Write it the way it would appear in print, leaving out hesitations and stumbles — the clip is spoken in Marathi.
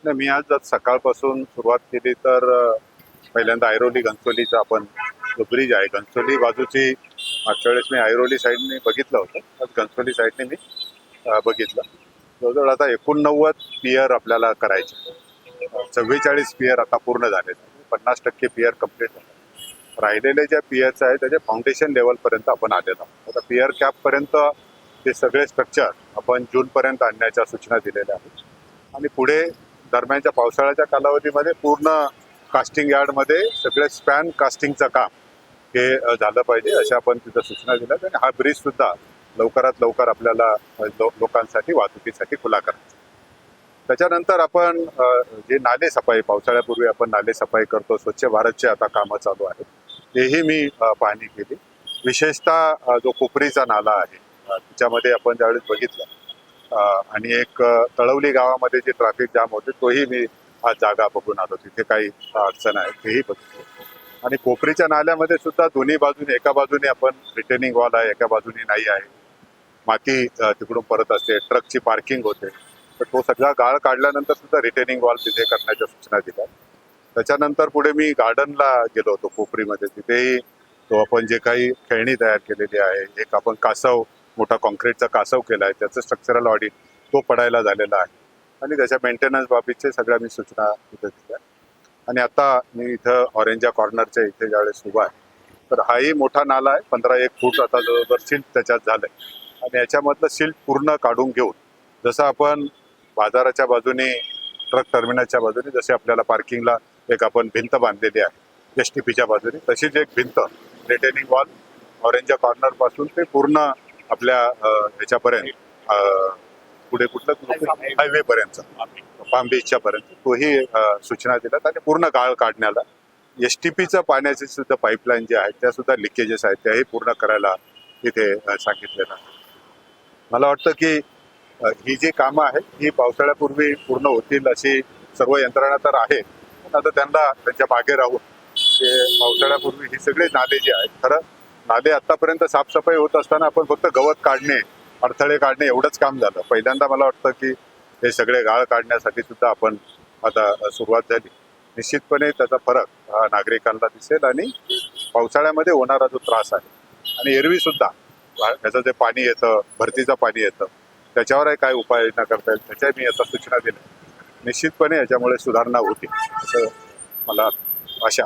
नाही, मी आज सकाळपासून सुरुवात केली तर पहिल्यांदा ऐरोली घनसोलीचा आपण जो ब्रिज आहे घनसोली बाजूची मागच्या वेळेस मी ऐरोली साईडने बघितलं होतं, आज घनसोली साईडने मी बघितलं. जवळजवळ आता 89 पियर आपल्याला करायचे. 44 पियर आता पूर्ण झाले, 50% पियर कम्प्लीट झाले. राहिलेले ज्या पियर्स आहेत त्याचे फाउंडेशन लेवलपर्यंत आपण आलेलो आहोत. आता पियर कॅपपर्यंत ते सगळे स्ट्रक्चर आपण जूनपर्यंत आणण्याच्या सूचना दिलेल्या आहेत आणि पुढे दरम्यानच्या पावसाळ्याच्या कालावधीमध्ये पूर्ण कास्टिंग यार्डमध्ये सगळे स्पॅन कास्टिंगचं काम हे झालं पाहिजे अशा आपण तिथं सूचना दिल्यात आणि हा ब्रिज सुद्धा लवकरात लवकर आपल्याला लोकांसाठी वाहतुकीसाठी खुला करायचा. त्याच्यानंतर आपण जे नाले सफाई पावसाळ्यापूर्वी आपण नाले सफाई करतो, स्वच्छ भारतचे आता कामं चालू आहेत, तेही मी पाहणी केली. विशेषतः जो कोपरीचा नाला आहे त्याच्यामध्ये आपण ज्यावेळेस बघितलं आणि एक तळवली गावामध्ये जे ट्रॅफिक जाम होते तोही मी आज जागा बघून आलो, तिथे काही अडचण आहे तेही बघितलं. आणि कोपरीच्या नाल्यामध्ये सुद्धा दोन्ही बाजूने, एका बाजूने आपण रिटेनिंग वॉल आहे, एका बाजूने नाही आहे, माती तिकडून परत असते, ट्रकची पार्किंग होते, तर तो सगळा गाळ काढल्यानंतर सुद्धा रिटेनिंग वॉल तिथे करण्याच्या सूचना दिल्या. त्याच्यानंतर पुढे मी गार्डनला गेलो होतो कोपरीमध्ये, तिथेही तो आपण जे काही खेळणी तयार केलेली आहे, एक आपण कासव मोठा कॉन्क्रीटचा कासव केला आहे, त्याचं स्ट्रक्चरल ऑडिट तो पडायला झालेला आहे आणि त्याच्या मेंटेनन्स बाबतीचे सगळ्या मी सूचना तिथे दिल्या. आणि आता मी इथं ऑरेंजा कॉर्नरच्या इथे ज्यावेळेस उभा आहे तर हाही मोठा नाला आहे, 15-1 फूट आता जवळजवळ सिल्ट त्याच्यात झालंय आणि याच्यामधलं सिल्ट पूर्ण काढून घेऊन जसं आपण बाजाराच्या बाजूने, ट्रक टर्मिनलच्या बाजूने जसे आपल्याला पार्किंगला एक आपण भिंत बांधलेली आहे STPच्या बाजूने, तशीच एक भिंत रिटेनिंग वॉल ऑरेंजा कॉर्नर पासून ते पूर्ण आपल्या ह्याच्यापर्यंत पुढे कुठलं हायवे पर्यंत, पाम बीचच्या पर्यंत तोही सूचना दिल्यात आणि पूर्ण गाळ काढण्याला STPचं पाण्याचे सुद्धा पाईपलाईन जे आहेत त्या सुद्धा लिकेजेस आहेत त्याही पूर्ण करायला तिथे सांगितलेलं आहे. मला वाटतं की ही जी कामं आहेत ही पावसाळ्यापूर्वी पूर्ण होतील अशी सर्व यंत्रणा तर आहे, पण आता त्यांना त्यांच्या मागे राहून ते पावसाळ्यापूर्वी ही सगळे नाले जे आहेत, खरं नाले आतापर्यंत साफसफाई होत असताना आपण फक्त गवत काढणे, अडथळे काढणे एवढंच काम झालं. पहिल्यांदा मला वाटतं की हे सगळे गाळ काढण्यासाठी सुद्धा आपण आता सुरुवात झाली. निश्चितपणे त्याचा फरक नागरिकांना दिसेल आणि पावसाळ्यामध्ये होणारा जो त्रास आहे आणि एरवी सुद्धा त्याचं जे पाणी येतं, भरतीचं पाणी येतं, त्याच्यावरही काय उपाययोजना करता येईल त्याच्या मी आता सूचना दिल्या. निश्चितपणे याच्यामुळे सुधारणा होती असं मला आशा.